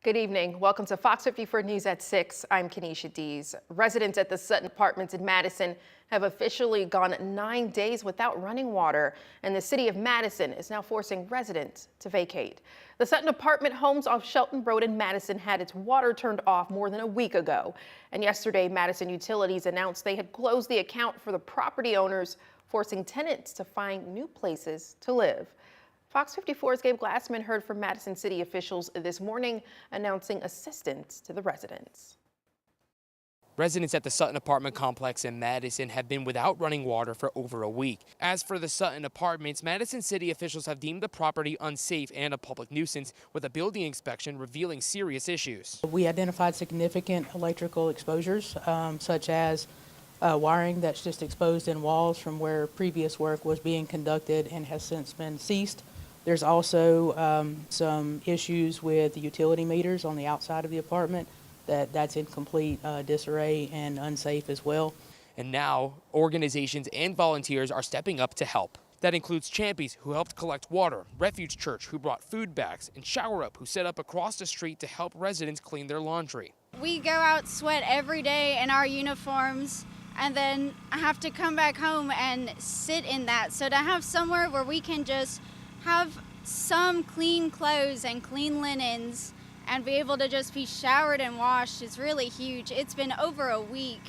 Good evening. Welcome to Fox 54 News at 6. I'm Kenesha Dees. Residents at the Sutton Apartments in Madison have officially gone 9 days without running water, and the city of Madison is now forcing residents to vacate. The Sutton apartment homes off Shelton Road in Madison had its water turned off more than a week ago. And yesterday, Madison Utilities announced they had closed the account for the property owners, forcing tenants to find new places to live. Fox 54's Gabe Glassman heard from Madison city officials this morning announcing assistance to the residents. Residents at the Sutton apartment complex in Madison have been without running water for over a week. As for the Sutton apartments, Madison city officials have deemed the property unsafe and a public nuisance, with a building inspection revealing serious issues. We identified significant electrical exposures, such as wiring that's just exposed in walls from where previous work was being conducted and has since been ceased. There's also some issues with the utility meters on the outside of the apartment that's in complete disarray and unsafe as well. And now organizations and volunteers are stepping up to help. That includes Champies, who helped collect water, Refuge Church, who brought food bags, and Shower Up, who set up across the street to help residents clean their laundry. We go out, sweat every day in our uniforms, and then have to come back home and sit in that. So to have somewhere where we can just have some clean clothes and clean linens and be able to just be showered and washed is really huge. It's been over a week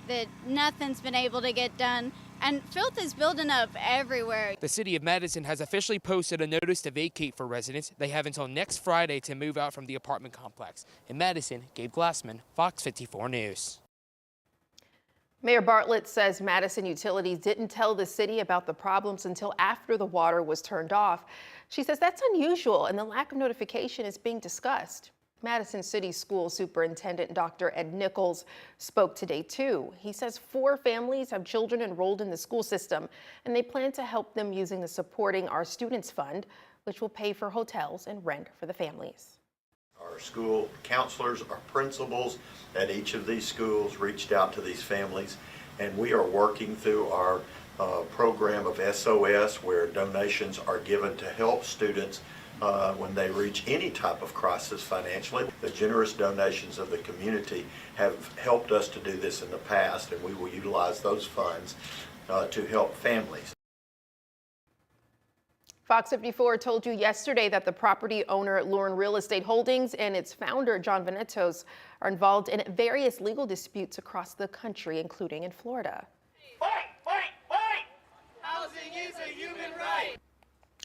that nothing's been able to get done, and filth is building up everywhere. The city of Madison has officially posted a notice to vacate for residents. They have until next Friday to move out from the apartment complex. In Madison, Gabe Glassman, Fox 54 News. Mayor Bartlett says Madison Utilities didn't tell the city about the problems until after the water was turned off. She says that's unusual and the lack of notification is being discussed. Madison City School Superintendent Dr. Ed Nichols spoke today too. He says 4 families have children enrolled in the school system, and they plan to help them using the Supporting Our Students Fund, which will pay for hotels and rent for the families. Our school counselors, our principals at each of these schools reached out to these families, and we are working through our program of SOS, where donations are given to help students when they reach any type of crisis financially. The generous donations of the community have helped us to do this in the past, and we will utilize those funds to help families. Fox 54 told you yesterday that the property owner Lauren Real Estate Holdings and its founder John Venetos are involved in various legal disputes across the country, including in Florida. Fight, fight, fight! Housing is a human right.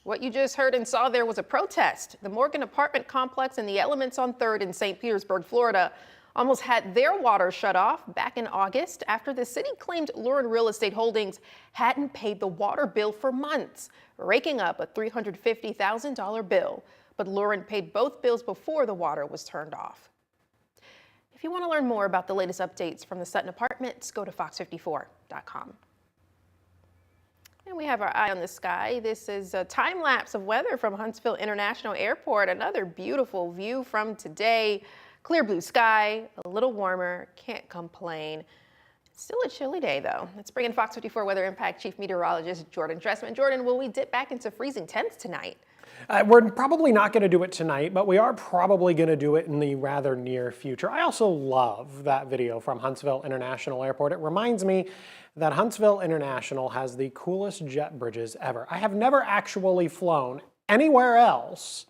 What you just heard and saw there was a protest. The Morgan apartment complex and the Elements on 3rd in St. Petersburg, Florida, almost had their water shut off back in August after the city claimed Lauren Real Estate Holdings hadn't paid the water bill for months, raking up a $350,000 bill. But Lauren paid both bills before the water was turned off. If you want to learn more about the latest updates from the Sutton Apartments, go to fox54.com. And we have our eye on the sky. This is a time lapse of weather from Huntsville International Airport. Another beautiful view from today. Clear blue sky, a little warmer, can't complain. Still a chilly day though. Let's bring in Fox 54 Weather Impact Chief Meteorologist Jordan Dressman. Jordan, will we dip back into freezing temps tonight? We're probably not going to do it tonight, but we are probably going to do it in the rather near future. I also love that video from Huntsville International Airport. It reminds me that Huntsville International has the coolest jet bridges ever. I have never actually flown anywhere else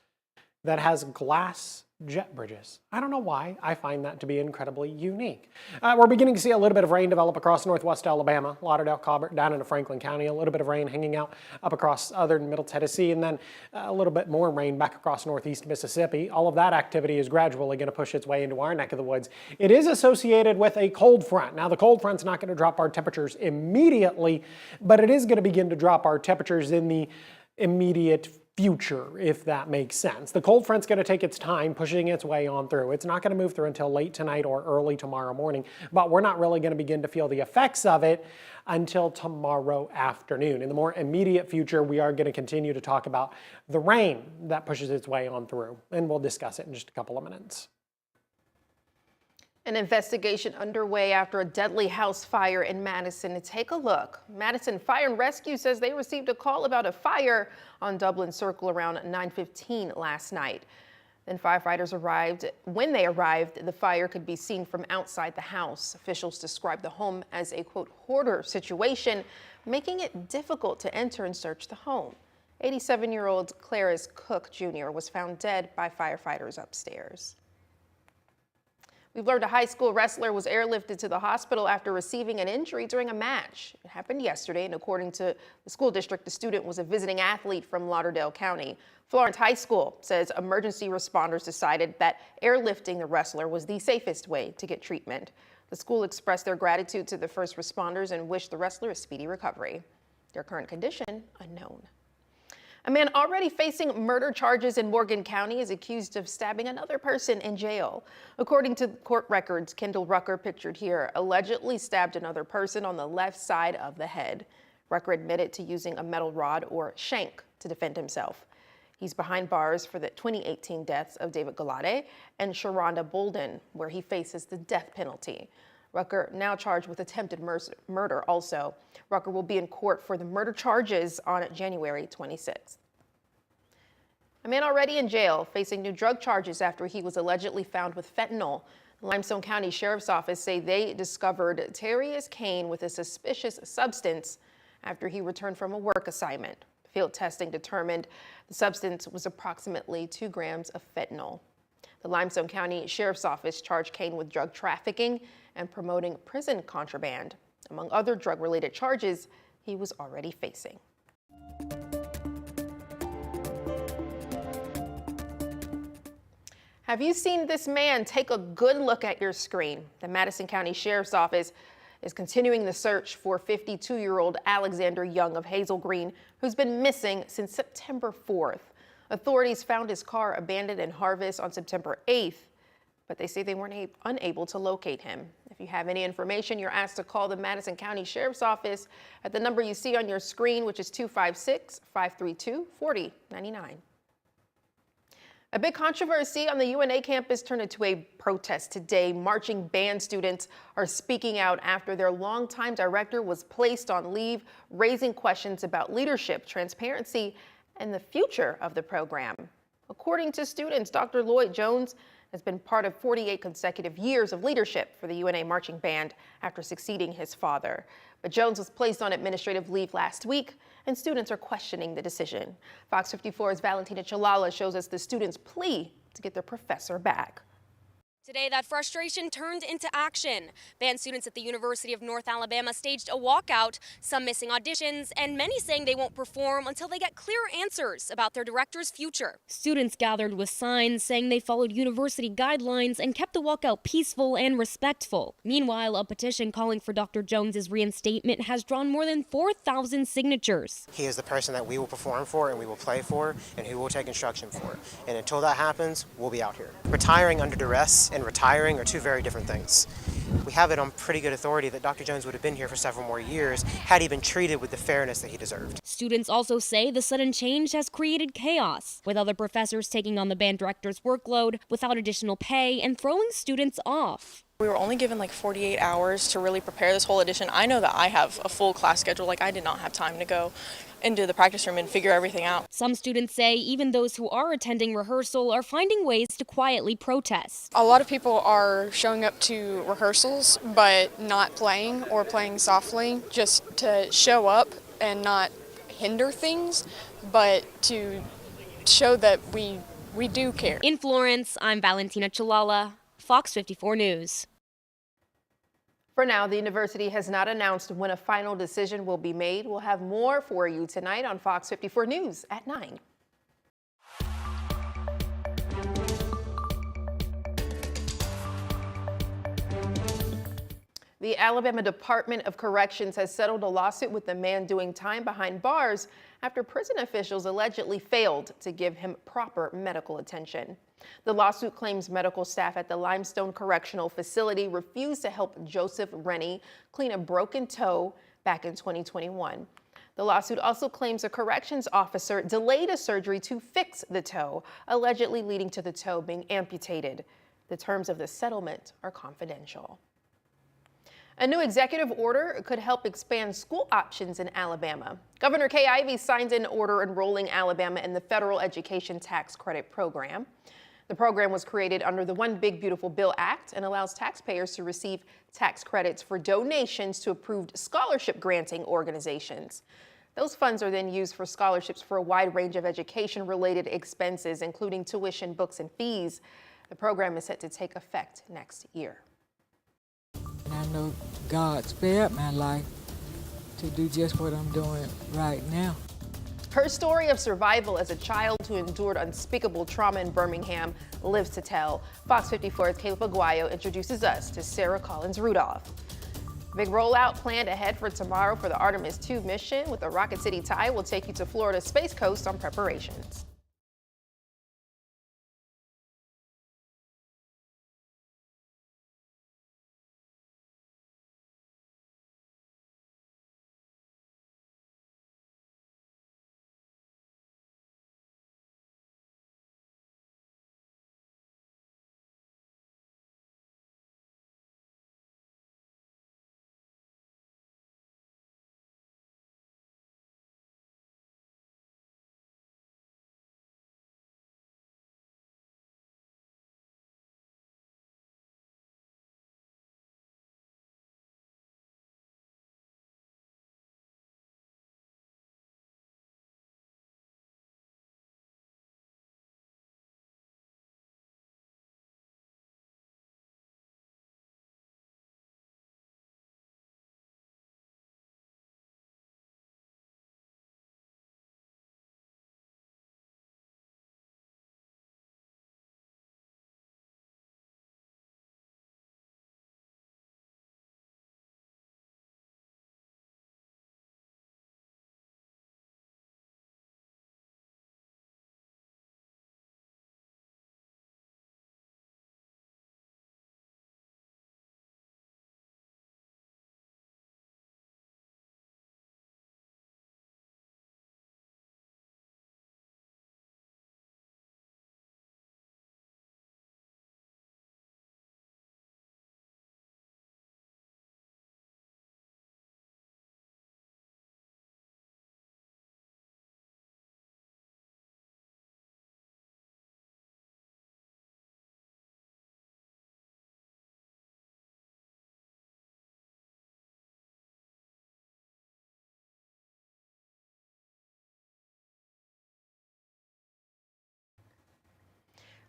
that has glass jet bridges. I don't know why. I find that to be incredibly unique. We're beginning to see a little bit of rain develop across northwest Alabama, Lauderdale, Colbert, down into Franklin County, a little bit of rain hanging out up across southern Middle Tennessee, and then a little bit more rain back across northeast Mississippi. All of that activity is gradually going to push its way into our neck of the woods. It is associated with a cold front. Now, the cold front's not going to drop our temperatures immediately, but it is going to begin to drop our temperatures in the immediate future, if that makes sense. The cold front's going to take its time pushing its way on through. It's not going to move through until late tonight or early tomorrow morning, but we're not really going to begin to feel the effects of it until tomorrow afternoon. In the more immediate future, we are going to continue to talk about the rain that pushes its way on through, and we'll discuss it in just a couple of minutes. An investigation underway after a deadly house fire in Madison. Take a look. Madison Fire and Rescue says they received a call about a fire on Dublin Circle around 9:15 last night. Then firefighters arrived. When they arrived, the fire could be seen from outside the house. Officials described the home as a, quote, hoarder situation, making it difficult to enter and search the home. 87-year-old Clarice Cook Jr. was found dead by firefighters upstairs. We've learned a high school wrestler was airlifted to the hospital after receiving an injury during a match. It happened yesterday, and according to the school district, the student was a visiting athlete from Lauderdale County. Florence High School says emergency responders decided that airlifting the wrestler was the safest way to get treatment. The school expressed their gratitude to the first responders and wished the wrestler a speedy recovery. Their current condition unknown. A man already facing murder charges in Morgan County is accused of stabbing another person in jail. According to court records, Kendall Rucker, pictured here, allegedly stabbed another person on the left side of the head. Rucker admitted to using a metal rod or shank to defend himself. He's behind bars for the 2018 deaths of David Galate and Sharonda Bolden, where he faces the death penalty. Rucker now charged with attempted murder also. Rucker will be in court for the murder charges on January 26th. A man already in jail facing new drug charges after he was allegedly found with fentanyl. The Limestone County Sheriff's Office say they discovered Terrius Kane with a suspicious substance after he returned from a work assignment. Field testing determined the substance was approximately 2 grams of fentanyl. The Limestone County Sheriff's Office charged Kane with drug trafficking and promoting prison contraband, among other drug-related charges he was already facing. Have you seen this man? Take a good look at your screen. The Madison County Sheriff's Office is continuing the search for 52-year-old Alexander Young of Hazel Green, who's been missing since September 4th. Authorities found his car abandoned in Harvest on September 8th, but they say they weren't unable to locate him. If you have any information, you're asked to call the Madison County Sheriff's Office at the number you see on your screen, which is 256-532-4099. A big controversy on the UNA campus turned into a protest today. Marching band students are speaking out after their longtime director was placed on leave, raising questions about leadership, transparency, and the future of the program. According to students, Dr. Lloyd Jones has been part of 48 consecutive years of leadership for the UNA marching band after succeeding his father. But Jones was placed on administrative leave last week, and students are questioning the decision. Fox 54's Valentina Chalala shows us the students' plea to get their professor back. Today, that frustration turned into action. Band students at the University of North Alabama staged a walkout, some missing auditions, and many saying they won't perform until they get clear answers about their director's future. Students gathered with signs saying they followed university guidelines and kept the walkout peaceful and respectful. Meanwhile, a petition calling for Dr. Jones's reinstatement has drawn more than 4,000 signatures. He is the person that we will perform for and we will play for and who will take instruction for. And until that happens, we'll be out here. Retiring under duress and retiring are two very different things. We have it on pretty good authority that Dr. Jones would have been here for several more years had he been treated with the fairness that he deserved. Students also say the sudden change has created chaos, with other professors taking on the band director's workload without additional pay and throwing students off. We were only given like 48 hours to really prepare this whole audition. I know that I have a full class schedule. Like, I did not have time to go into the practice room and figure everything out. Some students say even those who are attending rehearsal are finding ways to quietly protest. A lot of people are showing up to rehearsals but not playing or playing softly, just to show up and not hinder things, but to show that we do care. In Florence, I'm Valentina Chalala, Fox 54 News. For now, the university has not announced when a final decision will be made. We'll have more for you tonight on Fox 54 News at 9. The Alabama Department of Corrections has settled a lawsuit with the man doing time behind bars after prison officials allegedly failed to give him proper medical attention. The lawsuit claims medical staff at the Limestone Correctional Facility refused to help Joseph Rennie clean a broken toe back in 2021. The lawsuit also claims a corrections officer delayed a surgery to fix the toe, allegedly leading to the toe being amputated. The terms of the settlement are confidential. A new executive order could help expand school options in Alabama. Governor Kay Ivey signed an order enrolling Alabama in the federal education tax credit program. The The program was created under the One Big Beautiful Bill Act and allows taxpayers to receive tax credits for donations to approved scholarship granting organizations. Those funds are then used for scholarships for a wide range of education-related expenses, including tuition, books, and fees. The program is set to take effect next year. And I know God spared my life to do just what I'm doing right now. Her story of survival as a child who endured unspeakable trauma in Birmingham lives to tell. Fox 54's Caleb Aguayo introduces us to Sarah Collins Rudolph. Big rollout planned ahead for tomorrow for the Artemis II mission with a Rocket City tie. We'll take you to Florida's Space Coast on preparations.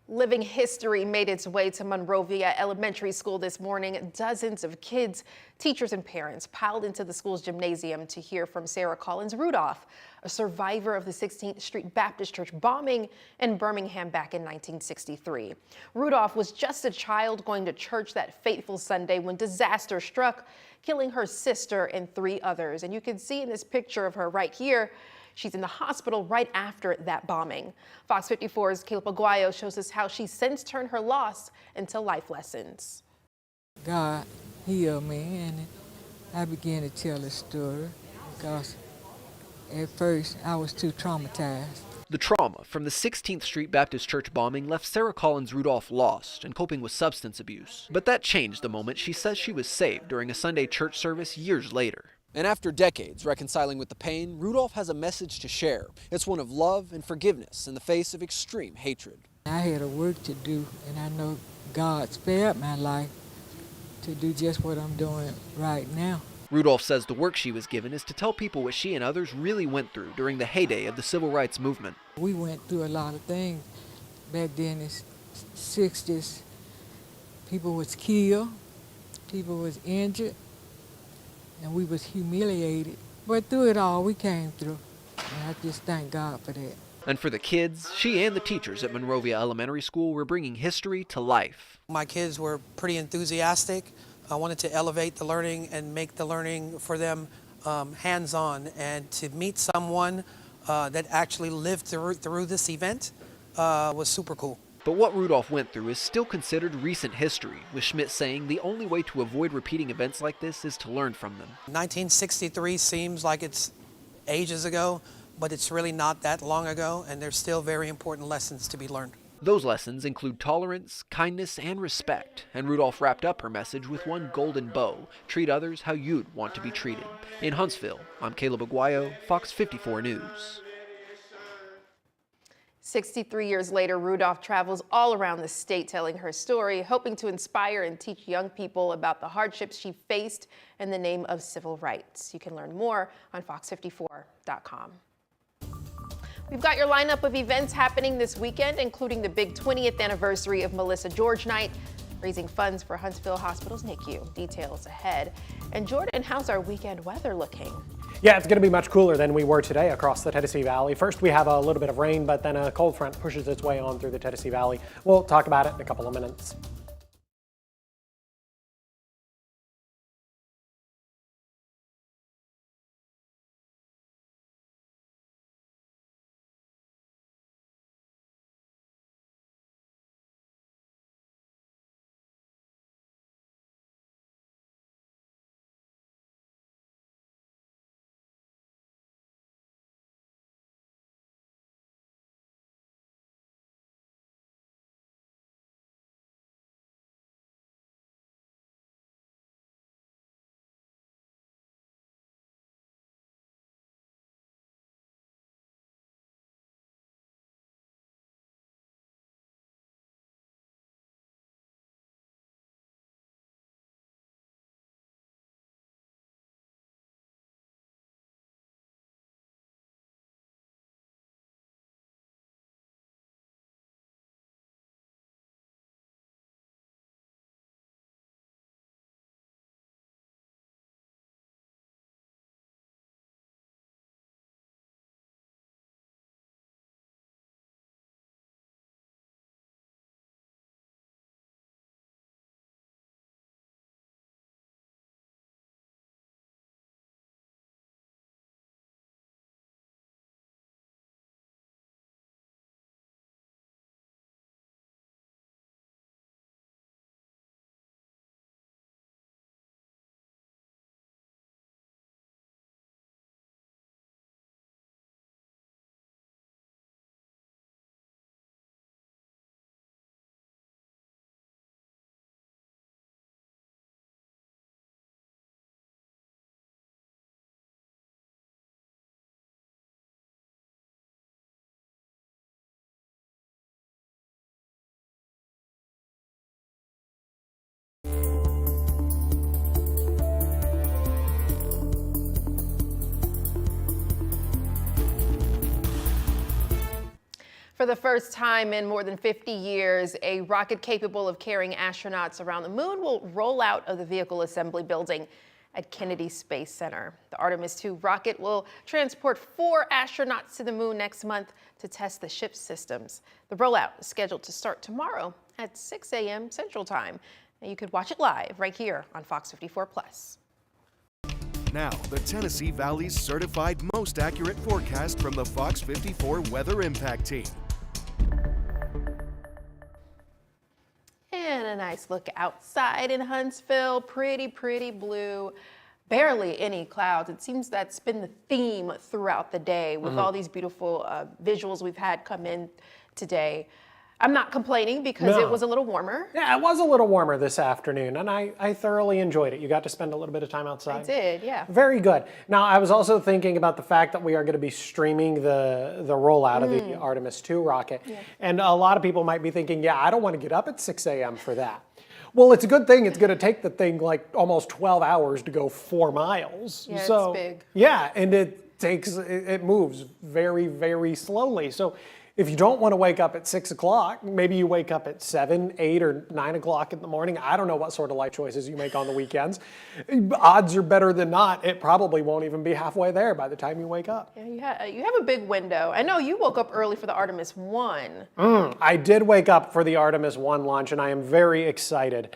Living history made its way to Monrovia Elementary School this morning. Dozens of kids, teachers, and parents piled into the school's gymnasium to hear from Sarah Collins Rudolph, a survivor of the 16th Street Baptist Church bombing in Birmingham back in 1963. Rudolph was just a child going to church that fateful Sunday when disaster struck, killing her sister and 3 others. And you can see in this picture of her right here, she's in the hospital right after that bombing. Fox 54's Caleb Aguayo shows us how she's since turned her loss into life lessons. God healed me, and I began to tell the story because at first I was too traumatized. The trauma from the 16th Street Baptist Church bombing left Sarah Collins Rudolph lost and coping with substance abuse. But that changed the moment she says she was saved during a Sunday church service years later. And after decades reconciling with the pain, Rudolph has a message to share. It's one of love and forgiveness in the face of extreme hatred. I had a work to do, and I know God spared my life to do just what I'm doing right now. Rudolph says the work she was given is to tell people what she and others really went through during the heyday of the civil rights movement. We went through a lot of things back then in the 60s. People was killed, people was injured, and we was humiliated. But through it all, we came through. And I just thank God for that. And for the kids, she and the teachers at Monrovia Elementary School were bringing history to life. My kids were pretty enthusiastic. I wanted to elevate the learning and make the learning for them hands-on, and to meet someone that actually lived through this event was super cool. But what Rudolph went through is still considered recent history, with Schmidt saying the only way to avoid repeating events like this is to learn from them. 1963 seems like it's ages ago, but it's really not that long ago, and there's still very important lessons to be learned. Those lessons include tolerance, kindness, and respect, and Rudolph wrapped up her message with one golden bow: treat others how you'd want to be treated. In Huntsville, I'm Caleb Aguayo, Fox 54 News. 63 years later, Rudolph travels all around the state telling her story, hoping to inspire and teach young people about the hardships she faced in the name of civil rights. You can learn more on FOX54.com. We've got your lineup of events happening this weekend, including the big 20th anniversary of Melissa George Night, raising funds for Huntsville Hospital's NICU. Details ahead. And Jordan, how's our weekend weather looking? Yeah, it's going to be much cooler than we were today across the Tennessee Valley. First, we have a little bit of rain, but then a cold front pushes its way on through the Tennessee Valley. We'll talk about it in a couple of minutes. For the first time in more than 50 years, a rocket capable of carrying astronauts around the moon will roll out of the vehicle assembly building at Kennedy Space Center. The Artemis II rocket will transport 4 astronauts to the moon next month to test the ship's systems. The rollout is scheduled to start tomorrow at 6 a.m. Central Time. And you could watch it live right here on Fox 54 Plus. Now, the Tennessee Valley's certified most accurate forecast from the Fox 54 Weather Impact Team. And a nice look outside in Huntsville. Pretty blue. Barely any clouds. It seems that's been the theme throughout the day with all these beautiful visuals we've had come in today. I'm not complaining because it was a little warmer. Yeah, it was a little warmer this afternoon, and I thoroughly enjoyed it. You got to spend a little bit of time outside. I did, yeah. Very good. Now, I was also thinking about the fact that we are going to be streaming the rollout of the Artemis II rocket. Yeah. And a lot of people might be thinking, yeah, I don't want to get up at 6 a.m. for that. Well, it's a good thing. It's going to take the thing like almost 12 hours to go 4 miles. Yeah, so, it's big. Yeah, and it moves very slowly. So if you don't want to wake up at 6 o'clock, maybe you wake up at 7, 8, or 9 o'clock in the morning. I don't know what sort of life choices you make on the weekends. Odds are better than not. It probably won't even be halfway there by the time you wake up. Yeah, you have a big window. I know you woke up early for the Artemis 1. I did wake up for the Artemis 1 launch, and I am very excited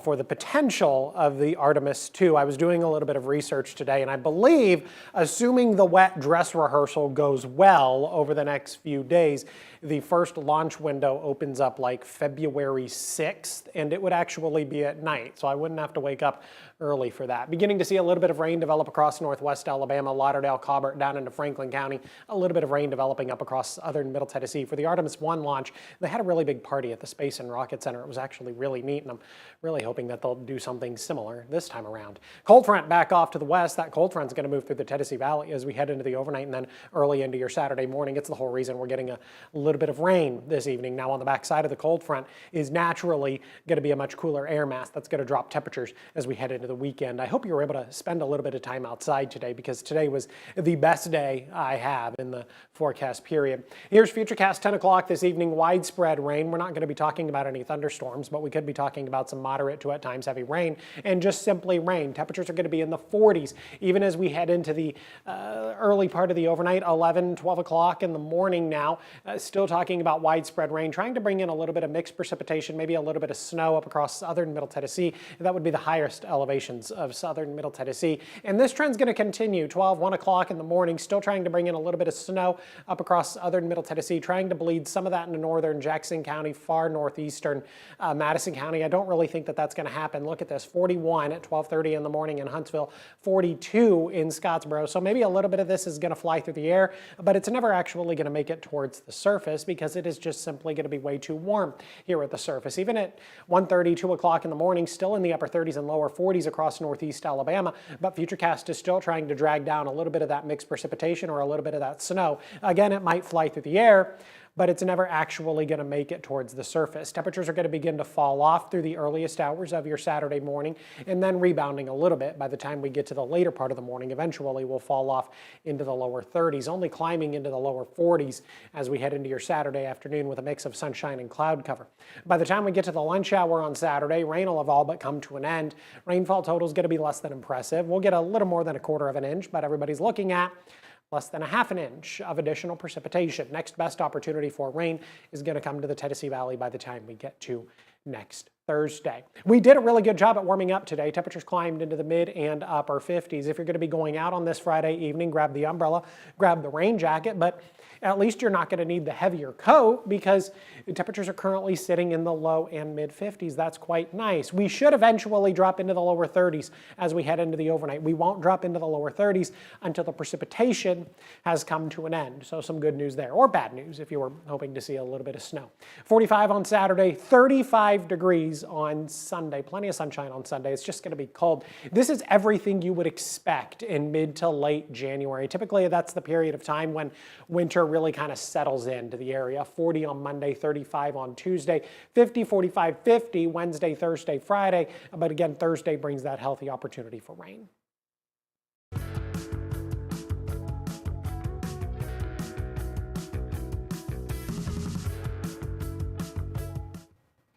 for the potential of the Artemis 2. I was doing a little bit of research today, and I believe, assuming the wet dress rehearsal goes well over the next few days, the first launch window opens up like February 6th, and it would actually be at night, so I wouldn't have to wake up early for that. Beginning to see a little bit of rain develop across northwest Alabama, Lauderdale, Colbert, down into Franklin County, a little bit of rain developing up across southern Middle Tennessee. For the Artemis 1 launch, they had a really big party at the Space and Rocket Center. It was actually really neat, and I'm really hoping that they'll do something similar this time around. Cold front back off to the west. That cold front's going to move through the Tennessee Valley as we head into the overnight and then early into your Saturday morning. It's the whole reason we're getting a little little bit of rain this evening. Now on the backside of the cold front is naturally going to be a much cooler air mass that's going to drop temperatures as we head into the weekend. I hope you were able to spend a little bit of time outside today, because today was the best day I have in the forecast period. Here's Futurecast 10 o'clock this evening. Widespread rain. We're not going to be talking about any thunderstorms, but we could be talking about some moderate to at times heavy rain, and just simply rain. Temperatures are going to be in the 40s even as we head into the early part of the overnight, 11, 12 o'clock in the morning now. Still talking about widespread rain, trying to bring in a little bit of mixed precipitation, maybe a little bit of snow up across southern Middle Tennessee. That would be the highest elevations of southern Middle Tennessee. And this trend's going to continue. 12, 1 o'clock in the morning, still trying to bring in a little bit of snow up across southern Middle Tennessee, trying to bleed some of that into northern Jackson County, far northeastern Madison County. I don't really think that that's going to happen. Look at this, 41 at 12:30 in the morning in Huntsville, 42 in Scottsboro. So maybe a little bit of this is going to fly through the air, but it's never actually going to make it towards the surface because it is just simply going to be way too warm here at the surface. Even at 1:30, 2 o'clock in the morning, still in the upper 30s and lower 40s across northeast Alabama, but Futurecast is still trying to drag down a little bit of that mixed precipitation or a little bit of that snow. Again, it might fly through the air, but it's never actually going to make it towards the surface. Temperatures are going to begin to fall off through the earliest hours of your Saturday morning, and then rebounding a little bit by the time we get to the later part of the morning. Eventually we'll fall off into the lower 30s, only climbing into the lower 40s as we head into your Saturday afternoon with a mix of sunshine and cloud cover. By the time we get to the lunch hour on Saturday, rain will have all but come to an end. Rainfall total is going to be less than impressive. We'll get a little more than 1/4 of an inch, but everybody's looking at less than 1/2 inch of additional precipitation. Next best opportunity for rain is going to come to the Tennessee Valley by the time we get to next Thursday. We did a really good job at warming up today. Temperatures climbed into the mid and upper 50s. If you're going to be going out on this Friday evening, grab the umbrella, grab the rain jacket, but at least you're not going to need the heavier coat because the temperatures are currently sitting in the low and mid 50s. That's quite nice. We should eventually drop into the lower 30s as we head into the overnight. We won't drop into the lower 30s until the precipitation has come to an end. So some good news there, or bad news if you were hoping to see a little bit of snow. 45 on Saturday, 35 degrees on Sunday. Plenty of sunshine on Sunday. It's just going to be cold. This is everything you would expect in mid to late January. Typically, that's the period of time when winter really kind of settles into the area. 40 on Monday, 35 on Tuesday, 50, 45, 50 Wednesday, Thursday, Friday. But again, Thursday brings that healthy opportunity for rain.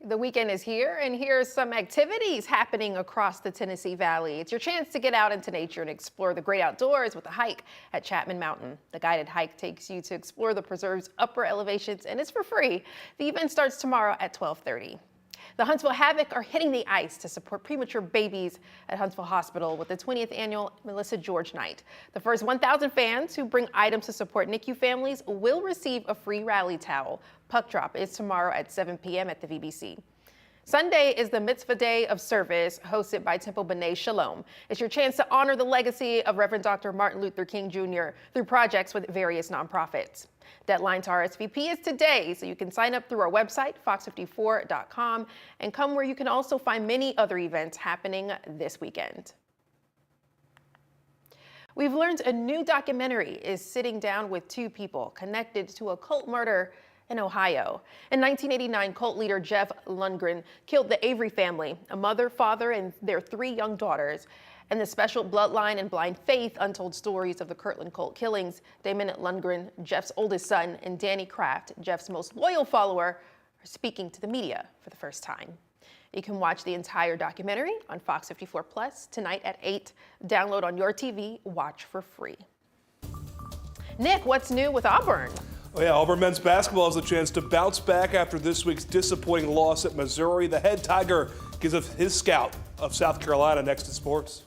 The weekend is here, and here's some activities happening across the Tennessee Valley. It's your chance to get out into nature and explore the great outdoors with a hike at Chapman Mountain. The guided hike takes you to explore the preserve's upper elevations, and it's for free. The event starts tomorrow at 12:30. The Huntsville Havoc are hitting the ice to support premature babies at Huntsville Hospital with the 20th annual Melissa George Night. The first 1,000 fans who bring items to support NICU families will receive a free rally towel. Puck drop is tomorrow at 7 p.m. at the VBC. Sunday is the Mitzvah Day of Service, hosted by Temple B'nai Shalom. It's your chance to honor the legacy of Reverend Dr. Martin Luther King Jr. through projects with various nonprofits. Deadline to RSVP is today, so you can sign up through our website, fox54.com, and come where you can also find many other events happening this weekend. We've learned a new documentary is sitting down with two people connected to a cult murder in Ohio. In 1989, cult leader Jeff Lundgren killed the Avery family, a mother, father, and their 3 young daughters. And the special Bloodline and Blind Faith Untold Stories of the Kirtland cult killings, Damon Lundgren, Jeff's oldest son, and Danny Kraft, Jeff's most loyal follower, are speaking to the media for the first time. You can watch the entire documentary on Fox 54 Plus tonight at 8. Download on your TV, watch for free. Nick, what's new with Auburn? Oh yeah, Auburn men's basketball has a chance to bounce back after this week's disappointing loss at Missouri. The head Tiger gives us his scout of South Carolina next to sports.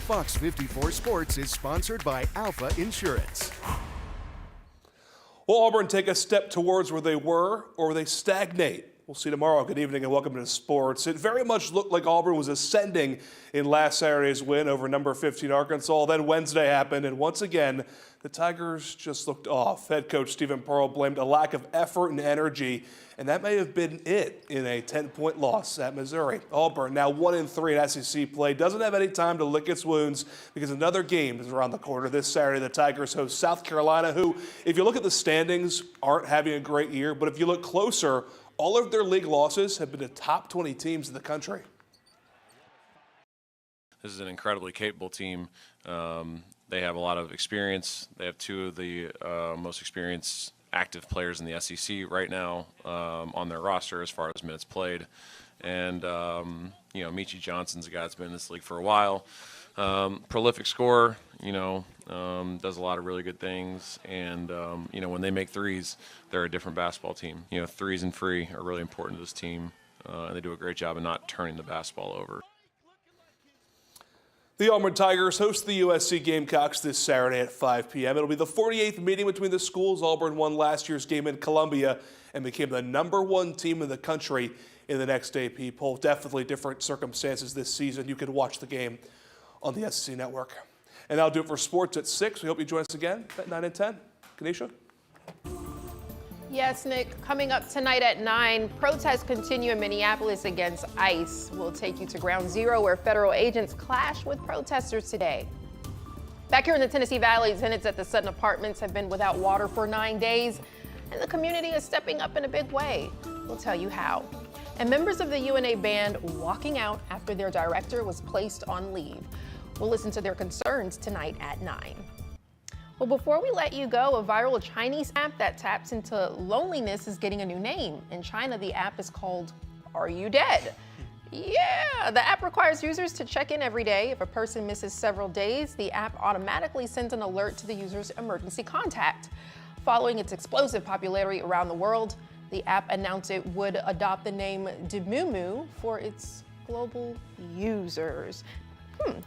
Fox 54 Sports is sponsored by Alpha Insurance. Will Auburn take a step towards where they were, or will they stagnate? We'll see tomorrow. Good evening and welcome to sports. It very much looked like Auburn was ascending in last Saturday's win over number 15 Arkansas. Then Wednesday happened, and once again, the Tigers just looked off. Head coach Stephen Pearl blamed a lack of effort and energy, and that may have been it in a 10-point loss at Missouri. Auburn, now 1-3 in SEC play, doesn't have any time to lick its wounds because another game is around the corner. This Saturday, the Tigers host South Carolina, who, if you look at the standings, aren't having a great year. But if you look closer, all of their league losses have been to top 20 teams in the country. This is an incredibly capable team. They have a lot of experience. They have two of the most experienced active players in the SEC right now on their roster as far as minutes played. And, Michi Johnson's a guy that's been in this league for a while. Prolific scorer, does a lot of really good things. And, when they make threes, they're a different basketball team. Threes and free are really important to this team. And they do a great job of not turning the basketball over. The Auburn Tigers host the USC Gamecocks this Saturday at 5 p.m. It'll be the 48th meeting between the schools. Auburn won last year's game in Columbia and became the #1 team in the country in the next AP poll. Definitely different circumstances this season. You can watch the game on the SEC Network. And that'll do it for sports at 6. We hope you join us again at 9 and 10. Kanisha? Yes, Nick. Coming up tonight at 9, protests continue in Minneapolis against ICE. We'll take you to Ground Zero, where federal agents clash with protesters today. Back here in the Tennessee Valley, tenants at the Sutton Apartments have been without water for 9 days, and the community is stepping up in a big way. We'll tell you how. And members of the UNA band walking out after their director was placed on leave. We'll listen to their concerns tonight at 9. Well, before we let you go, a viral Chinese app that taps into loneliness is getting a new name. In China, the app is called Are You Dead? Yeah, the app requires users to check in every day. If a person misses several days, the app automatically sends an alert to the user's emergency contact. Following its explosive popularity around the world, the app announced it would adopt the name Demumu for its global users.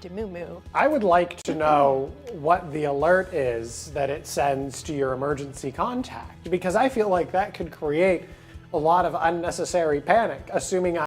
Demumu. I would like to know what the alert is that it sends to your emergency contact, because I feel like that could create a lot of unnecessary panic, assuming